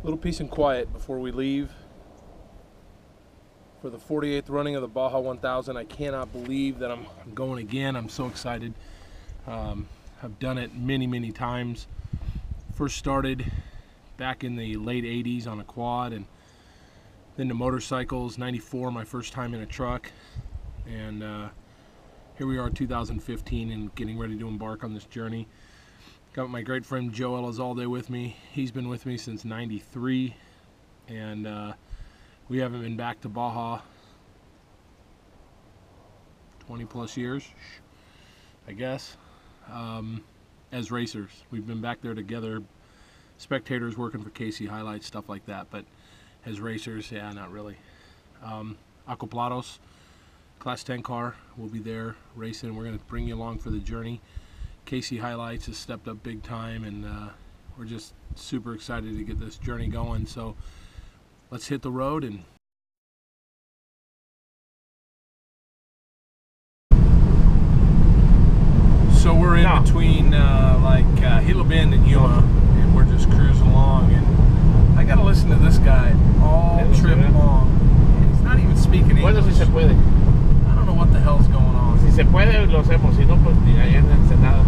Little peace and quiet before we leave for the 48th running of the Baja 1000. I cannot believe that I'm going again. I'm so excited. I've done it many times. First started back in the late 80s on a quad, and then to motorcycles. 94, my first time in a truck, and here we are 2015 and getting ready to embark on this journey. Got my great friend Joe Elizalde with me. He's been with me since 93, and we haven't been back to Baja 20 plus years, I guess, as racers. We've been back there together, spectators working for HiLiTES, stuff like that, but as racers, yeah, not really. Acoplados, Class 10 car, we'll be there racing. We're going to bring you along for the journey. HiLiTES has stepped up big time, and we're just super excited to get this journey going. So let's hit the road. And so we're in between Gila Bend and Yuma, and we're just cruising along, and I gotta listen to this guy all trip long. He's not even speaking English. Bueno, si se puede. I don't know what the hell's going on. Si se puede, lo hacemos. Si no, pues allá en Ensenada.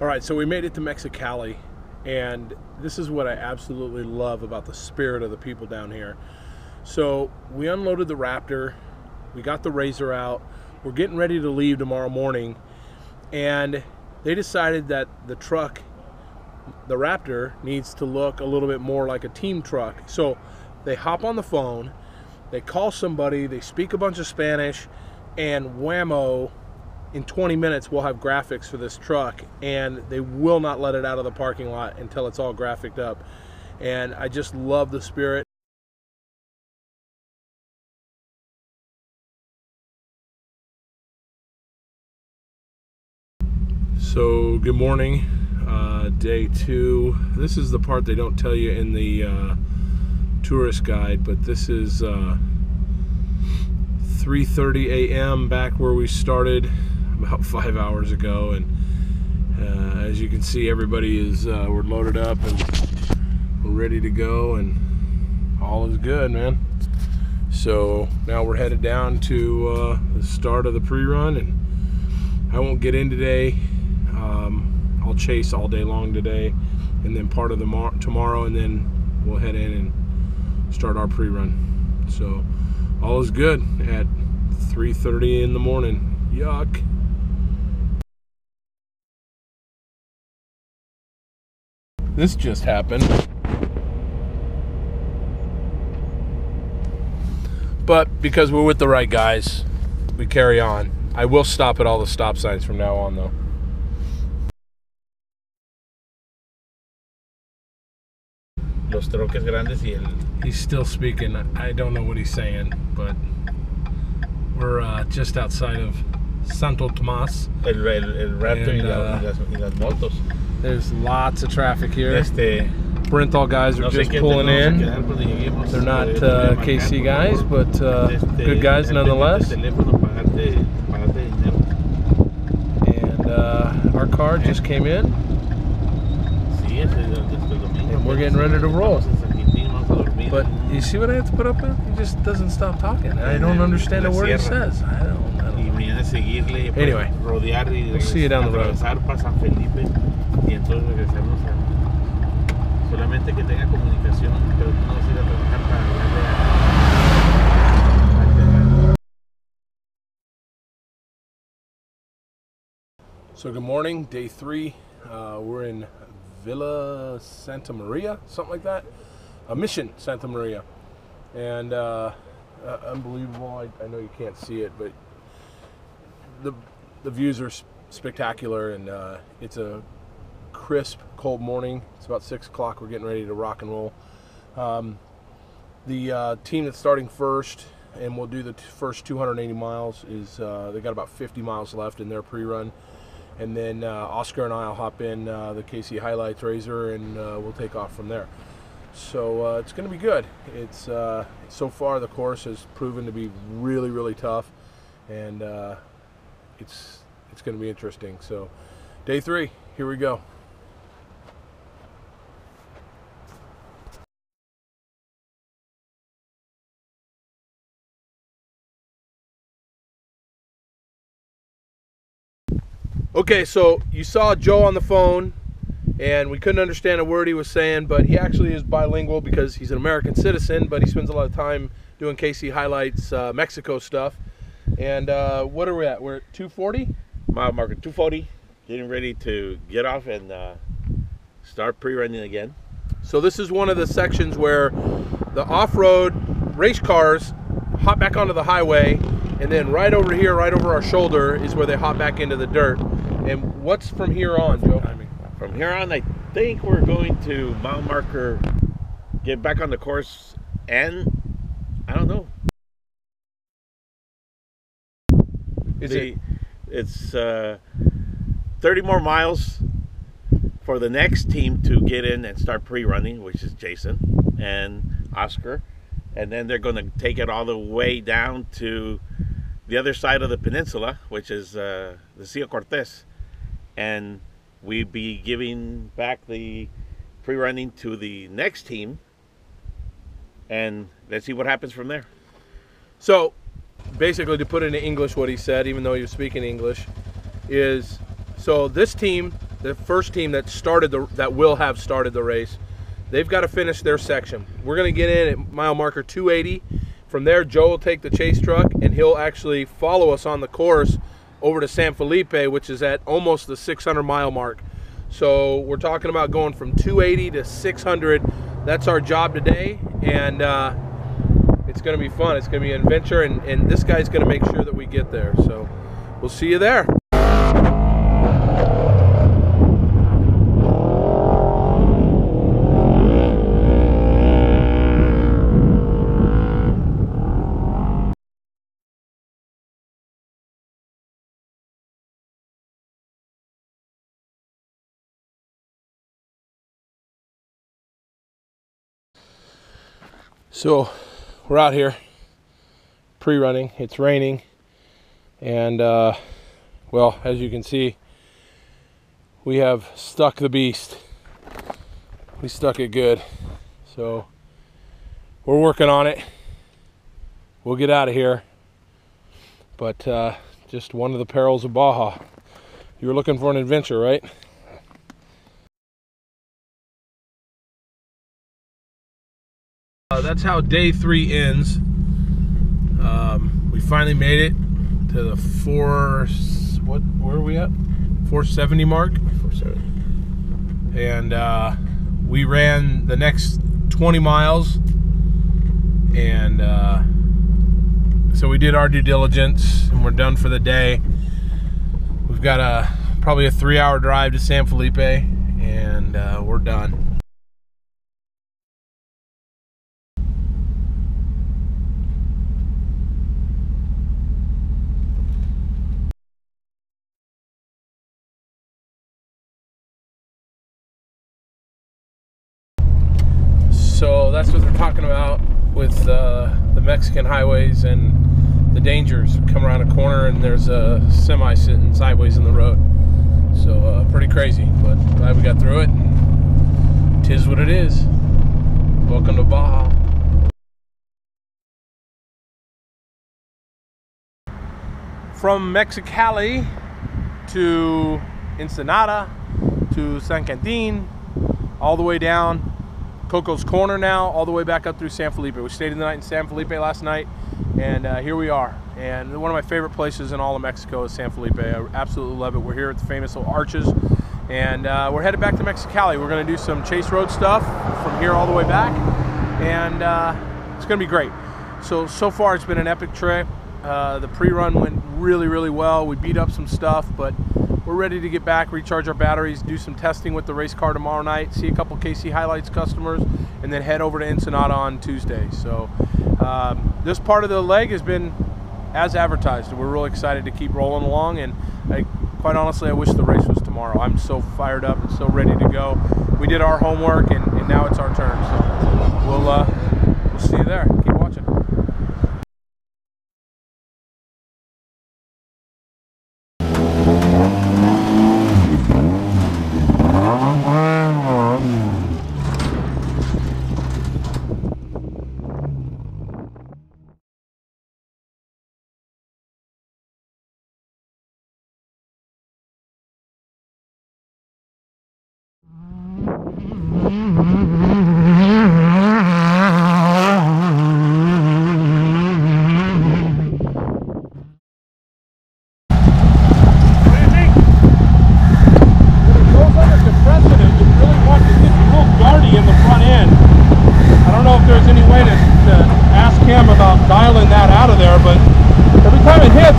All right, so we made it to Mexicali, and this is what I absolutely love about the spirit of the people down here. So we unloaded the Raptor, we got the Razor out, we're getting ready to leave tomorrow morning, and they decided that the truck, the Raptor, needs to look a little bit more like a team truck. So they hop on the phone, they call somebody, they speak a bunch of Spanish, and whammo, in 20 minutes we'll have graphics for this truck, and they will not let it out of the parking lot until it's all graphicked up. And I just love the spirit. So good morning, day 2. This is the part they don't tell you in the tourist guide, but this is 3:30 a.m. back where we started about 5 hours ago, and as you can see, everybody is we're loaded up and we're ready to go, and all is good, man. So now we're headed down to the start of the pre-run, and I won't get in today. I'll chase all day long today, and then part of the tomorrow, and then we'll head in and start our pre-run. So all is good at 3:30 in the morning. Yuck. This just happened. But because we're with the right guys, we carry on. I will stop at all the stop signs from now on, though. Los troques grandes y el... He's still speaking. I don't know what he's saying, but we're just outside of Santo Tomas. El Raptor y las motos. There's lots of traffic here. Brenthal guys are just pulling in. They're not KC guys, but good guys nonetheless. And our car just came in. And we're getting ready to roll. But you see what I have to put up with? He just doesn't stop talking. I don't understand a word he says. I don't know. Anyway, we'll see you down the road. So good morning, day 3. We're in Villa Santa Maria, something like that. Mission Santa Maria, and unbelievable. I know you can't see it, but the views are spectacular, and it's a crisp, cold morning. It's about 6 o'clock. We're getting ready to rock and roll. The team that's starting first, and we'll do the first 280 miles, is they got about 50 miles left in their pre-run. And then Oscar and I will hop in the HiLiTES Razor, and we'll take off from there. So it's going to be good. It's so far the course has proven to be really tough, and it's going to be interesting. So day 3. Here we go. Okay, so you saw Joe on the phone, and we couldn't understand a word he was saying, but he actually is bilingual because he's an American citizen, but he spends a lot of time doing HiLiTES Mexico stuff. And what are we at? We're at 240? Mile marker 240, getting ready to get off and start pre-running again. So this is one of the sections where the off-road race cars hop back onto the highway, and then right over here, right over our shoulder, is where they hop back into the dirt. And what's from here on, Joe? From here on, I think we're going to mile marker, get back on the course, and I don't know. It's 30 more miles for the next team to get in and start pre-running, which is Jason and Oscar. And then they're going to take it all the way down to the other side of the peninsula, which is the Sea of Cortez. And we'd be giving back the pre-running to the next team. And let's see what happens from there. So basically, to put into English what he said, even though he was speaking English, is so this team, the first team that started that will have started the race, they've got to finish their section. We're going to get in at mile marker 280. From there, Joe will take the chase truck, and he'll actually follow us on the course over to San Felipe, which is at almost the 600-mile mark. So we're talking about going from 280 to 600. That's our job today, and it's going to be fun. It's going to be an adventure, and this guy's going to make sure that we get there. So we'll see you there. So we're out here pre-running. It's raining, and well, as you can see, we have stuck the beast. We stuck it good, so we're working on it. We'll get out of here, but just one of the perils of Baja. You were looking for an adventure, right? That's how day 3 ends. We finally made it to the where are we at? 470 mark. 470. And we ran the next 20 miles, and so we did our due diligence, and we're done for the day. We've got probably a 3-hour drive to San Felipe, and we're done. So that's what they're talking about with the Mexican highways and the dangers. Come around a corner and there's a semi sitting sideways in the road. So pretty crazy, but glad we got through it. Tis what it is. Welcome to Baja. From Mexicali to Ensenada to San Quintin, all the way down Coco's Corner now, all the way back up through San Felipe. We stayed the night in San Felipe last night, and here we are. And one of my favorite places in all of Mexico is San Felipe. I absolutely love it. We're here at the famous little arches, and we're headed back to Mexicali. We're going to do some chase road stuff from here all the way back, and it's going to be great. So far it's been an epic trip. The pre-run went really, really well. We beat up some stuff, but we're ready to get back, recharge our batteries, do some testing with the race car tomorrow night, see a couple HiLiTES customers, and then head over to Ensenada on Tuesday. So this part of the leg has been as advertised, and we're really excited to keep rolling along. And quite honestly, I wish the race was tomorrow. I'm so fired up and so ready to go. We did our homework, and now it's our turn. So we'll see you there. Keep watching.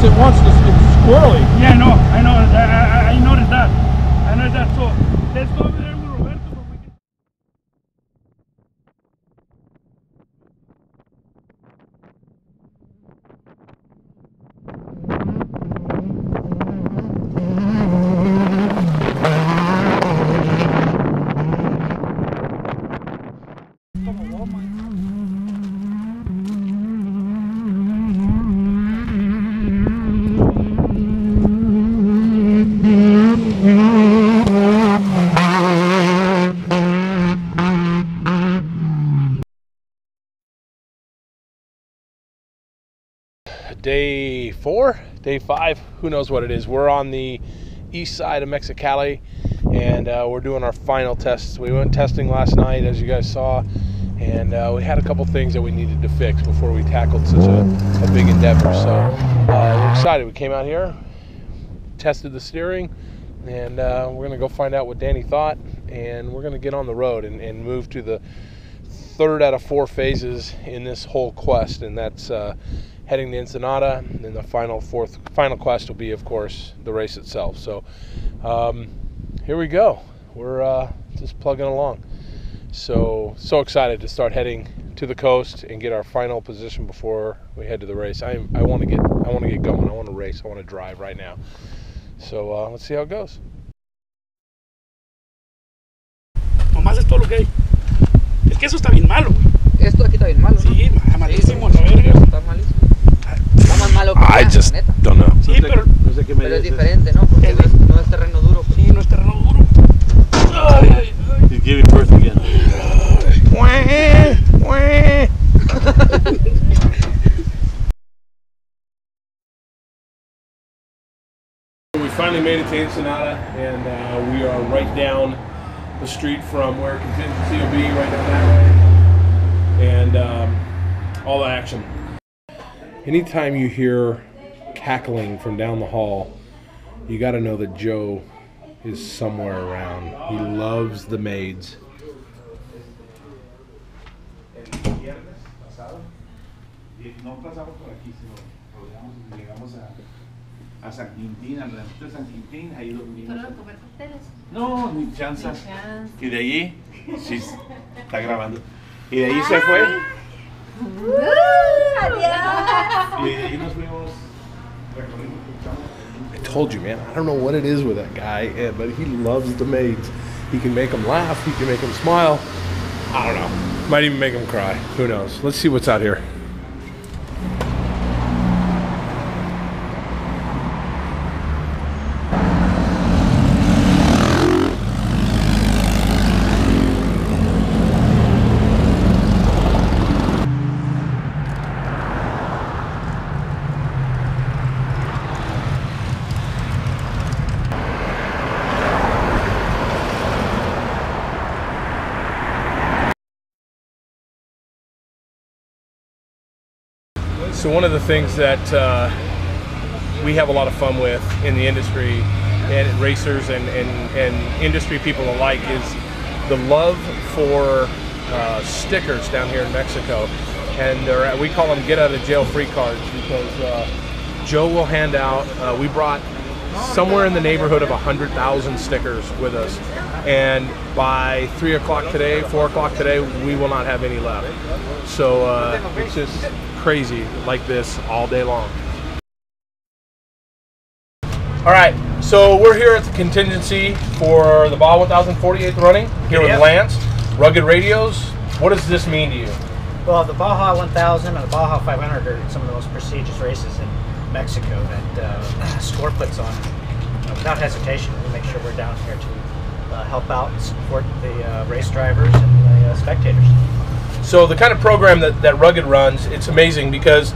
It wants to, it's squirrely. Yeah, no, I know. I noticed that. I noticed that. So let's go over there with Roberto. So we can... Day 4, day 5, who knows what it is. We're on the east side of Mexicali, and we're doing our final tests. We went testing last night, as you guys saw, and we had a couple things that we needed to fix before we tackled such a big endeavor. So we're excited. We came out here, tested the steering, and we're going to go find out what Danny thought, and we're going to get on the road and move to the third out of 4 phases in this whole quest, and that's heading to Ensenada, and then the final quest will be, of course, the race itself. So here we go. We're just plugging along. So excited to start heading to the coast and get our final position before we head to the race. I want to get going. I want to race. I want to drive right now. So let's see how it goes. Nomás es todo lo que hay. Es que eso está bien malo, güey. Esto aquí está bien malo, ¿no? Sí, malísimo, la verga. Está malísimo. Está más malo que I acá, just la neta. don't know. Sí, pero Pero es diferente, ¿no? Porque no es terreno duro. Pues. sí, no es terreno duro. Ay, ay, ay. He's giving birth again. We finally made it to Ensenada, and we are right down the street from where contingency will be, right down that way, and all the action. Anytime you hear cackling from down the hall, you got to know that Joe is somewhere around. He loves the maids. No pasamos por aquí, sino rodeamos y llegamos a San Quintín, al ranchito de San Quintín, ahí dormimos. ¿Fueron a comer cócteles? No, ni chanza. Ni chance. Y de allí, sí, está grabando. Y de allí se fue. Adiós. Y de allí nos fuimos recorriendo. I told you, man, I don't know what it is with that guy, but he loves the maids. He can make them laugh, he can make them smile. I don't know. Might even make them cry. Who knows? Let's see what's out here. So one of the things that we have a lot of fun with in the industry, and racers and industry people alike, is the love for stickers down here in Mexico. And we call them get out of jail free cards, because Joe will hand out, we brought somewhere in the neighborhood of 100,000 stickers with us. And by 3 o'clock today, 4 o'clock today, we will not have any left. So it's just crazy like this all day long. All right, so we're here at the contingency for the Baja 1048th running, here with Lance, Rugged Radios. What does this mean to you? Well, the Baja 1000 and the Baja 500 are some of the most prestigious races in Mexico that SCORE puts on. Without hesitation, we make sure we're down here to help out and support the race drivers and the spectators. So the kind of program that Rugged runs, it's amazing, because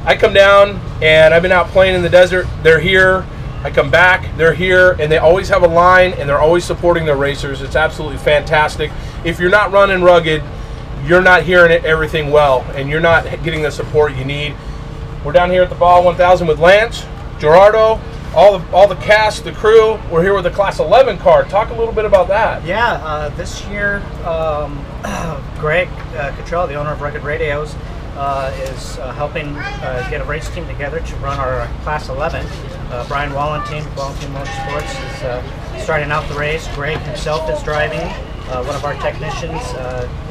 I come down and I've been out playing in the desert. They're here I come back, they're here, and they always have a line, and they're always supporting their racers. It's absolutely fantastic. If you're not running rugged, you're not hearing everything well, and you're not getting the support you need. We're down here at the Baja 1000 with Lance, Gerardo, all the cast, the crew. We're here with the Class 11 car. Talk a little bit about that. Yeah, this year, Greg Cottrell, the owner of Rugged Radios, is helping get a race team together to run our Class 11. Brian Wallentine, Motorsports, is starting out the race. Greg himself is driving. One of our technicians,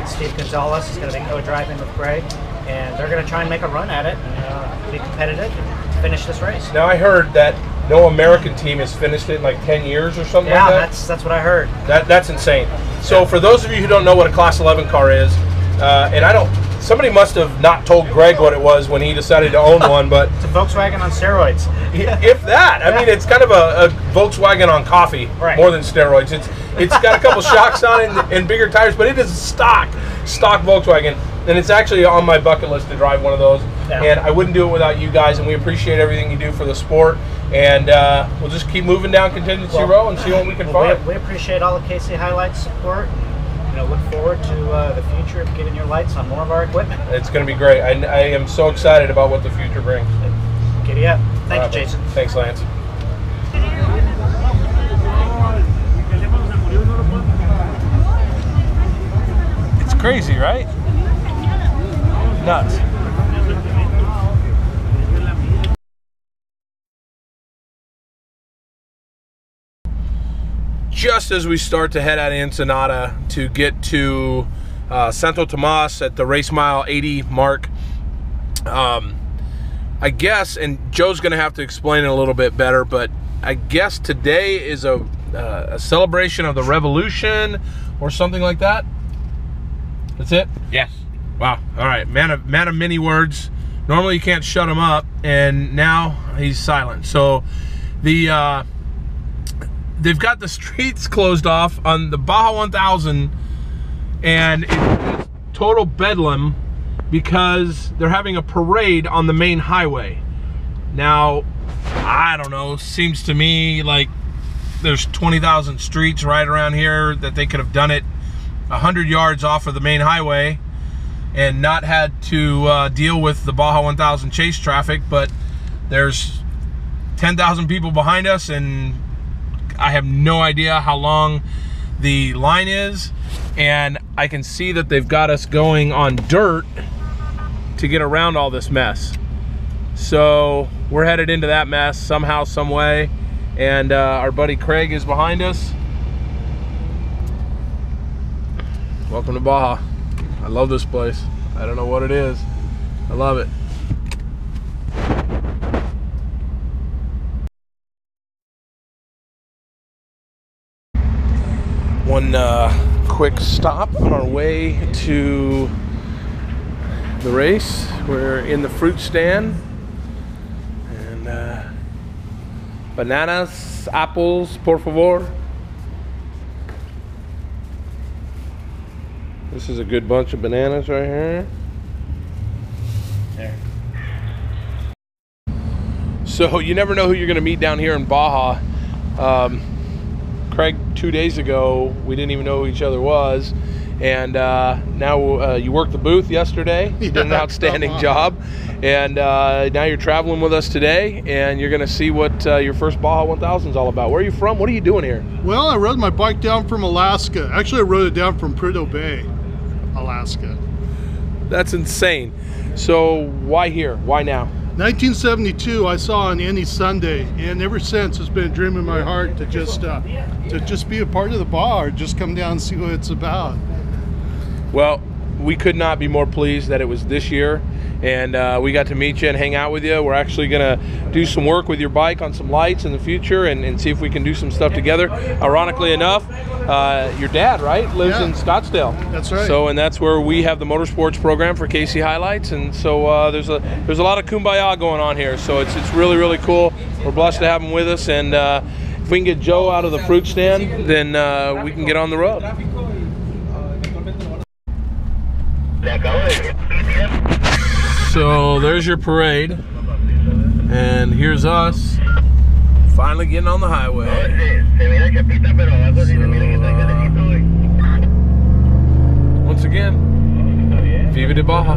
Steve Gonzalez, is going to be co-driving with Greg, and they're going to try and make a run at it and be competitive and finish this race. Now I heard that no American team has finished it in like 10 years or something like that. Yeah, that's what I heard. That's insane. So for those of you who don't know what a Class 11 car is, somebody must have not told Greg what it was when he decided to own one, but it's a Volkswagen on steroids. If that, I mean, it's kind of a Volkswagen on coffee, more than steroids. It's got a couple shocks on it and bigger tires, but it is a stock Volkswagen, and it's actually on my bucket list to drive one of those. Yeah. And I wouldn't do it without you guys, and we appreciate everything you do for the sport. And we'll just keep moving down Contingency Row and see what we can find. We appreciate all of KC HiLiTES support. Look forward to the future of getting your lights on more of our equipment. It's going to be great. I am so excited about what the future brings. Giddy up. Thank you, Jason. Thanks, Lance. It's crazy, right? Nuts. Just as we start to head out of Ensenada to get to Santo Tomas at the race mile 80 mark, I guess, and Joe's going to have to explain it a little bit better, but I guess today is a celebration of the revolution or something like that. That's it? Yes. Wow. All right. Man of many words. Normally you can't shut him up, and now he's silent. So the they've got the streets closed off on the Baja 1000, and it's total bedlam because they're having a parade on the main highway. Now, I don't know, seems to me like there's 20,000 streets right around here that they could have done it 100 yards off of the main highway and not had to deal with the Baja 1000 chase traffic, but there's 10,000 people behind us, and I have no idea how long the line is, and I can see that they've got us going on dirt to get around all this mess. So we're headed into that mess somehow, some way, and our buddy Craig is behind us. Welcome to Baja. I love this place. I don't know what it is. I love it. One quick stop on our way to the race. We're in the fruit stand, and bananas, apples, por favor. This is a good bunch of bananas right here. There. So you never know who you're going to meet down here in Baja. Craig, 2 days ago, we didn't even know who each other was, and now you worked the booth yesterday. You did an outstanding job, and now you're traveling with us today, and you're going to see what your first Baja 1000 is all about. Where are you from? What are you doing here? Well, I rode my bike down from Alaska. Actually, I rode it down from Prudhoe Bay, Alaska. That's insane. So why here? Why now? 1972, I saw on any Sunday, and ever since it's been a dream in my heart to just be a part of the Baja, or just come down and see what it's about. Well, we could not be more pleased that it was this year, and we got to meet you and hang out with you. We're actually going to do some work with your bike on some lights in the future, and see if we can do some stuff together. Ironically enough, your dad, right, lives in Scottsdale. That's right. So, and that's where we have the motorsports program for KC HiLiTES, and so there's a lot of kumbaya going on here. So it's really, really cool. We're blessed to have him with us, and if we can get Joe out of the fruit stand, then we can get on the road. So there's your parade, and here's us Finally getting on the highway. Once again, Viva de Baja.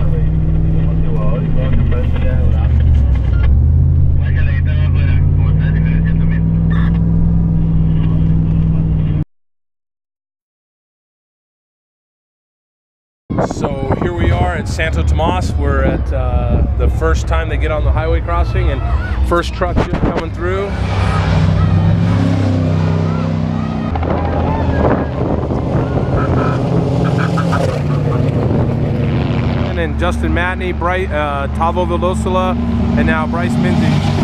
So here we are at Santo Tomas. We're at the first time they get on the highway crossing, and first truck just coming through. And then Justin Matney, Tavo Villosola, and now Bryce Minzy.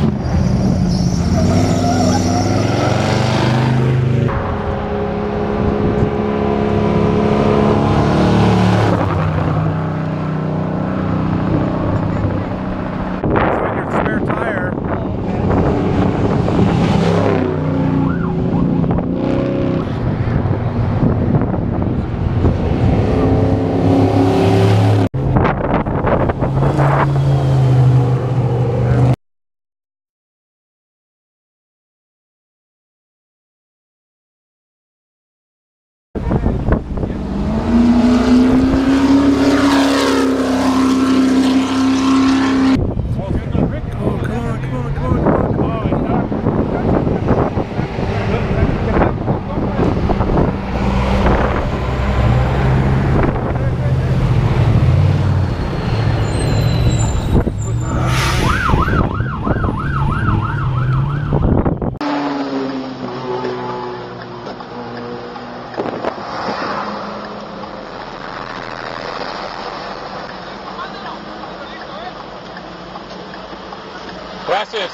Gracias.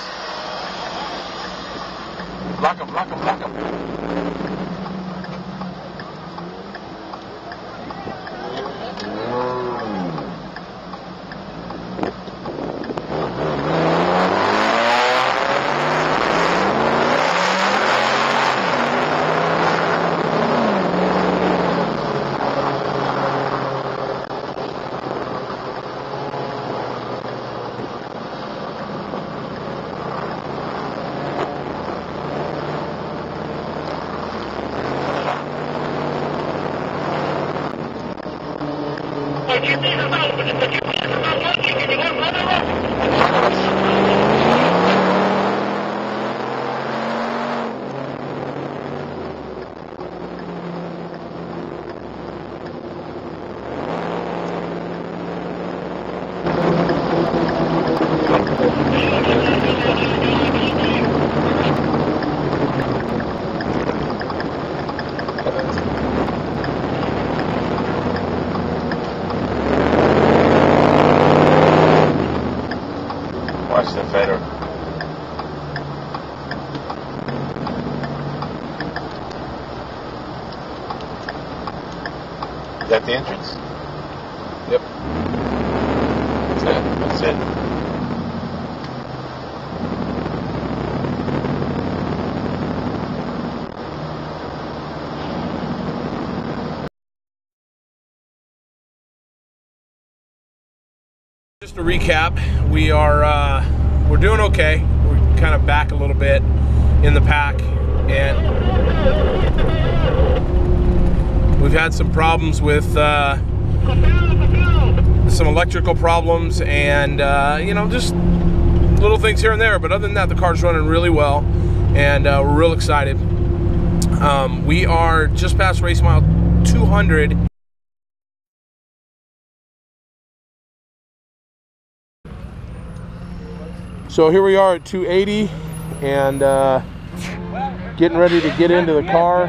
Block him, block him, block him. Watch the fader. Is that the entrance? Yep. That's it. That's it. Just to recap, we're doing okay. We're kind of back a little bit in the pack, and we've had some problems with some electrical problems and you know, just little things here and there, but other than that, the car's running really well, and we're real excited. We are just past race mile 200. So here we are at 280 and getting ready to get into the car,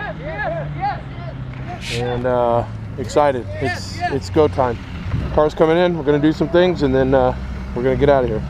and excited. It's go time. Car's coming in, we're gonna do some things, and then we're gonna get out of here.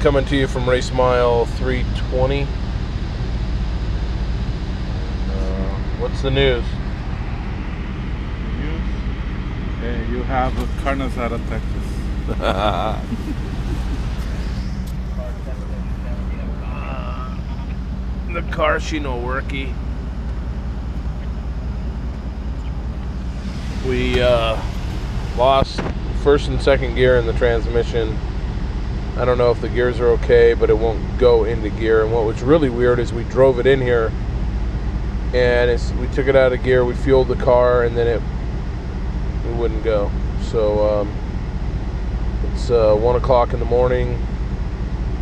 coming to you from race mile 320. What's the news? You have carnes out of Texas. The car, she no worky. We lost first and second gear in the transmission. I don't know if the gears are okay, but it won't go into gear. And what was really weird is we drove it in here, and we took it out of gear, we fueled the car, and then it wouldn't go. So it's 1 o'clock in the morning.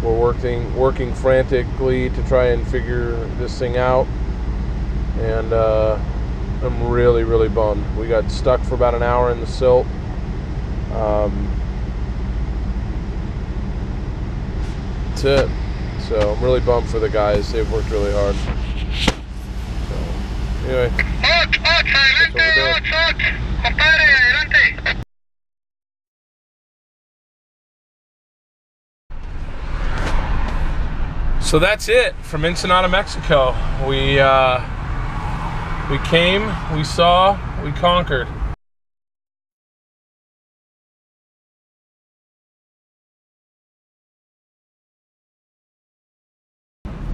We're working frantically to try and figure this thing out, and I'm really, really bummed. We got stuck for about an hour in the silt. That's it. So I'm really bummed for the guys. They've worked really hard. So anyway, that's what we're doing. So that's it from Ensenada, Mexico. We came, we saw, we conquered.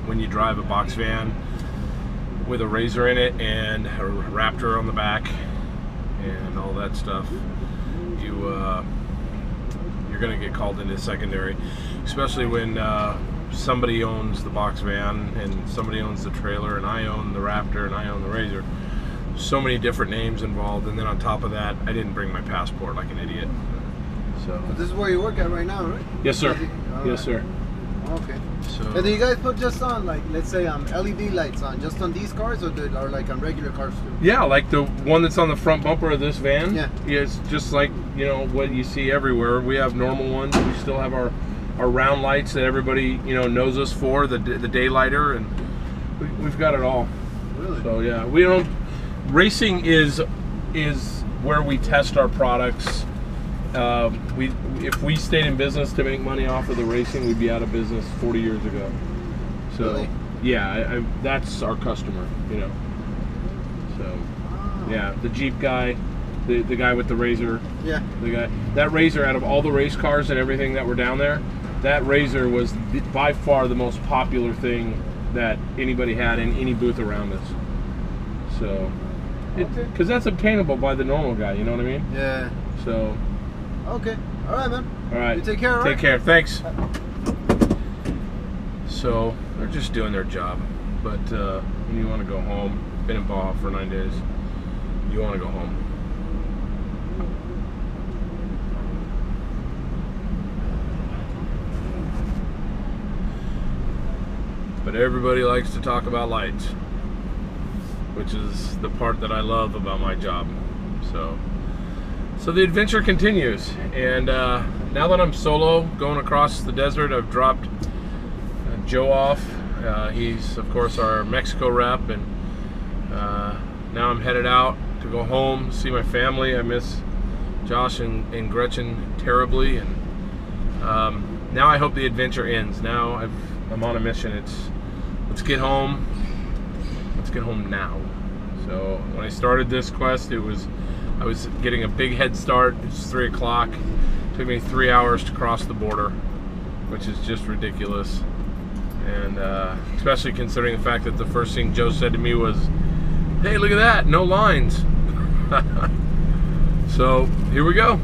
When you drive a box van with a Razor in it and a Raptor on the back and all that stuff, you're gonna get called into secondary, especially when somebody owns the box van and somebody owns the trailer, and I own the Raptor and I own the Razor. So many different names involved, and then on top of that, I didn't bring my passport like an idiot. So this is where you work at right now, right? Yes, sir. All yes, right. sir. Okay. So And do you guys put just on, like, let's say LED lights on just on these cars, or like on regular cars too? yeah, like the one that's on the front bumper of this van. Yeah. It's just like, you know, what you see everywhere. We have normal ones. We still have our round lights that everybody, you know, knows us for, the daylighter, and we've got it all. Really? So yeah, we don't. Racing is where we test our products. If we stayed in business to make money off of the racing, we'd be out of business 40 years ago. So Really? yeah, that's our customer, you know. So yeah, the Jeep guy, the guy with the Razor. Yeah. That Razor, out of all the race cars and everything that were down there, that Razor was by far the most popular thing that anybody had in any booth around us. So, because that's obtainable by the normal guy, you know what I mean? Yeah. So. Okay. All right, man. All right. You take care. All Take right? care. Thanks. So they're just doing their job, but when you want to go home, been in Baja for 9 days, you want to go home. But everybody likes to talk about lights, which is the part that I love about my job. So the adventure continues, and now that I'm solo going across the desert, I've dropped Joe off. He's of course our Mexico rep, and now I'm headed out to go home, see my family. I miss Josh and Gretchen terribly, and now I hope the adventure ends. Now I'm on a mission. Let's get home. Let's get home now. So when I started this quest, I was getting a big head start. It's 3 o'clock. It took me 3 hours to cross the border, which is just ridiculous. And especially considering the fact that the first thing Joe said to me was, "Hey, look at that, no lines." So here we go.